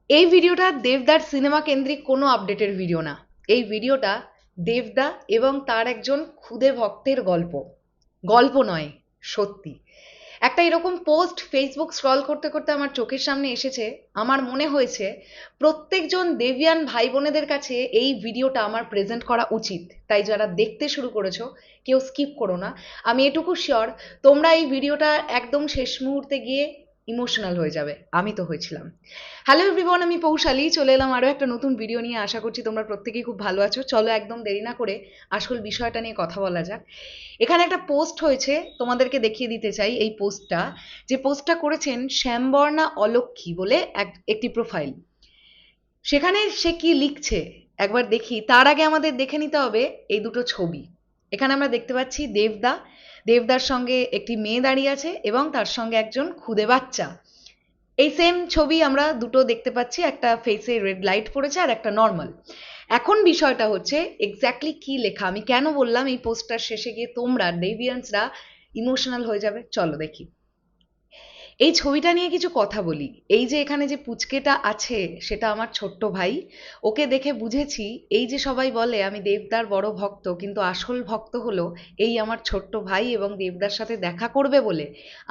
এই ভিডিওটা দেবদার সিনেমা কেন্দ্রিক কোনো আপডেটের ভিডিও না। এই ভিডিওটা দেবদা এবং তার একজন খুদে ভক্তের গল্প। গল্প নয়, সত্যি। একটা এরকম পোস্ট ফেসবুক স্ক্রল করতে করতে আমার চোখের সামনে এসেছে। আমার মনে হয়েছে প্রত্যেকজন দেবিয়ান ভাই বোনেদের কাছে এই ভিডিওটা আমার প্রেজেন্ট করা উচিত। তাই যারা দেখতে শুরু করেছো কেউ স্কিপ করো না। আমি এটুকু শিওর তোমরা এই ভিডিওটা একদম শেষ মুহূর্তে গিয়ে ইমোশনাল হয়ে যাবে। আমি তো হয়েছিলাম। হ্যালো এভরিওয়ান, আমি পৌশালী চলে এলাম আরও একটা নতুন ভিডিও নিয়ে। আশা করছি তোমরা প্রত্যেকেই খুব ভালো আছো। চলো একদম দেরি না করে আসল বিষয়টা নিয়ে কথা বলা যাক। এখানে একটা পোস্ট হয়েছে, তোমাদেরকে দেখিয়ে দিতে চাই এই পোস্টটা। যে পোস্টটা করেছেন শ্যামবর্ণা অলক্ষী বলে একটি প্রোফাইল। সেখানে সে কি লিখছে একবার দেখি। তার আগে আমাদের দেখে নিতে হবে এই দুটো ছবি। এখানে আমরা দেখতে পাচ্ছি দেবদার সঙ্গে একটি মেয়ে দাঁড়িয়ে আছে এবং তার সঙ্গে একজন খুদে বাচ্চা। এই সেম ছবি আমরা দুটো দেখতে পাচ্ছি, একটা ফেসে রেড লাইট পড়েছে আর একটা নর্মাল। এখন বিষয়টা হচ্ছে এক্স্যাক্টলি কি লেখা। আমি কেন বললাম এই পোস্টটার শেষে গিয়ে তোমরা ডেভিয়ান্সরা ইমোশনাল হয়ে যাবে, চলো দেখি। এই ছবিটা নিয়ে কিছু কথা বলি। এই যে এখানে যে পুচকেটা আছে সেটা আমার ছোট্ট ভাই। ওকে দেখে বুঝেছি এই যে সবাই বলে আমি দেবদার বড় ভক্ত, কিন্তু আসল ভক্ত হলো এই আমার ছোট্ট ভাই, এবং দেবদার সাথে দেখা করবে বলে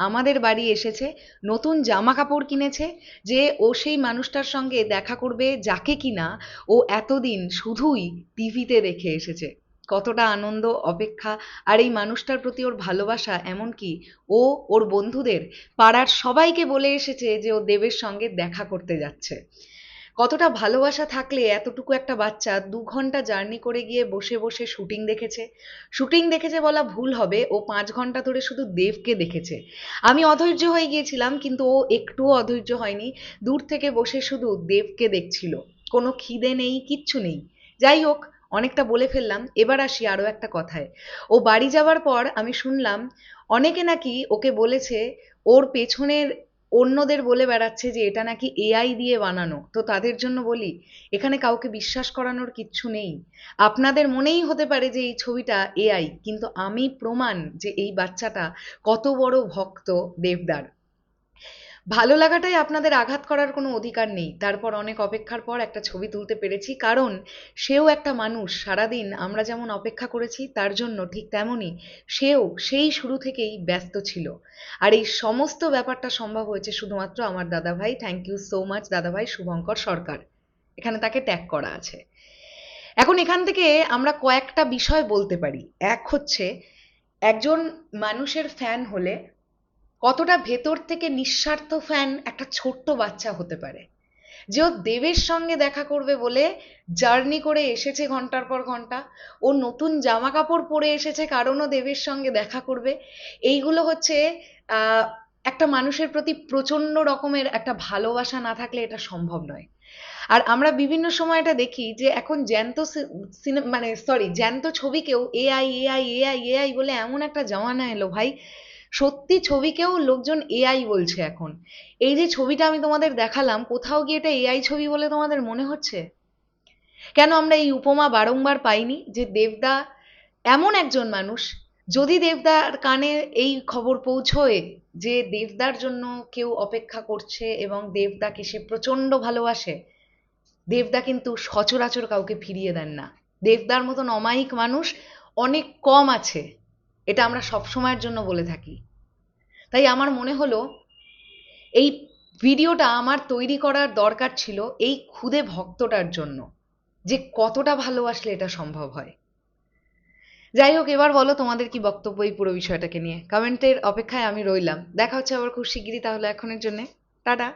আমাদের বাড়ি এসেছে। নতুন জামা কাপড় কিনেছে যে ও সেই মানুষটার সঙ্গে দেখা করবে যাকে কিনা ও এতদিন শুধুই টিভিতে দেখে এসেছে। কতটা আনন্দ, অপেক্ষা আর এই মানুষটার প্রতি ওর ভালোবাসা, এমনকি ও ওর বন্ধুদের, পাড়ার সবাইকে বলে এসেছে যে ও দেবের সঙ্গে দেখা করতে যাচ্ছে। কতটা ভালোবাসা থাকলে এতটুকু একটা বাচ্চা 2 ঘন্টা জার্নি করে গিয়ে বসে বসে শুটিং দেখেছে। শুটিং দেখেছে বলা ভুল হবে, ও 5 ঘন্টা ধরে শুধু দেবকে দেখেছে। আমি অধৈর্য হয়ে গিয়েছিলাম, কিন্তু ও একটুও অধৈর্য হয়নি। দূর থেকে বসে শুধু দেবকে দেখছিল। কোনো খিদে নেই, কিচ্ছু নেই। যাই হোক, অনেকটা বলে ফেললাম। এবার আসি আরো একটা কথায়। ও বাড়ি যাওয়ার পর আমি শুনলাম অনেকে নাকি ওকে বলেছে, ওর পেছনের অন্যদের বলে বেড়াচ্ছে যে এটা নাকি এআই দিয়ে বানানো। তো তাদের জন্য বলি, এখানে কাউকে বিশ্বাস করানোর কিচ্ছু নেই। আপনাদের মনেই হতে পারে যে এই ছবিটা এআই, কিন্তু আমি প্রমাণ যে এই বাচ্চাটা কত বড় ভক্ত দেবদার। ভালো লাগাটাই আপনাদের আঘাত করার কোনো অধিকার নেই। তারপর অনেক অপেক্ষার পর একটা ছবি তুলতে পেরেছি, কারণ সেও একটা মানুষ। সারাদিন আমরা যেমন অপেক্ষা করেছি তার জন্য, ঠিক তেমনই সেও সেই শুরু থেকেই ব্যস্ত ছিল। আর এই সমস্ত ব্যাপারটা সম্ভব হয়েছে শুধুমাত্র আমার দাদাভাই। থ্যাংক ইউ সো মাচ দাদাভাই শুভঙ্কর সরকার। এখানে তাকে ট্যাগ করা আছে। এখন এখান থেকে আমরা কয়েকটা বিষয় বলতে পারি। এক হচ্ছে, একজন মানুষের ফ্যান হলে কতটা ভেতর থেকে নিঃস্বার্থ ফ্যান একটা ছোট্ট বাচ্চা হতে পারে। যে ও দেবের সঙ্গে দেখা করবে বলে জার্নি করে এসেছে ঘন্টার পর ঘন্টা। ও নতুন জামা কাপড় পরে এসেছে কারণ ও দেবের সঙ্গে দেখা করবে। এইগুলো হচ্ছে আহ একটা মানুষের প্রতি প্রচন্ড রকমের একটা ভালোবাসা না থাকলে এটা সম্ভব নয়। আর আমরা বিভিন্ন সময় এটা দেখি যে এখন জ্যান্ত সিনেমা, মানে সরি, জ্যান্ত ছবিকেও এআই এআই এআই এআই বলে এমন একটা জমানা এলো ভাই। সত্যি ছবিকেও লোকজন এআই বলছে এখন। এই যে ছবিটা আমি তোমাদের দেখালাম, কোথাও গিয়ে এটা এআই ছবি বলে তোমাদের মনে হচ্ছে? কেন আমরা এই উপমা বারংবার পাইনি যে দেবদা এমন একজন মানুষ, যদি দেবদার কানে এই খবর পৌঁছয় যে দেবদার জন্য কেউ অপেক্ষা করছে এবং দেবদাকে সে প্রচন্ড ভালোবাসে, দেবদা কিন্তু সচরাচর কাউকে ফিরিয়ে দেন না। দেবদার মতন অমায়িক মানুষ অনেক কম আছে, এটা আমরা সব সময়ের জন্য বলে থাকি। তাই আমার মনে হলো এই ভিডিওটা আমার তৈরি করার দরকার ছিল এই খুদে ভক্তটার জন্য, যে কতটা ভালোবাসলে এটা সম্ভব হয়। যাই হোক, এবার বলো তোমাদের কি বক্তব্য এই পুরো বিষয়টাকে নিয়ে। কমেন্টের অপেক্ষায় আমি রইলাম। দেখা হচ্ছে আবার খুব শিগগিরই, তাহলে এখনের জন্য টাটা।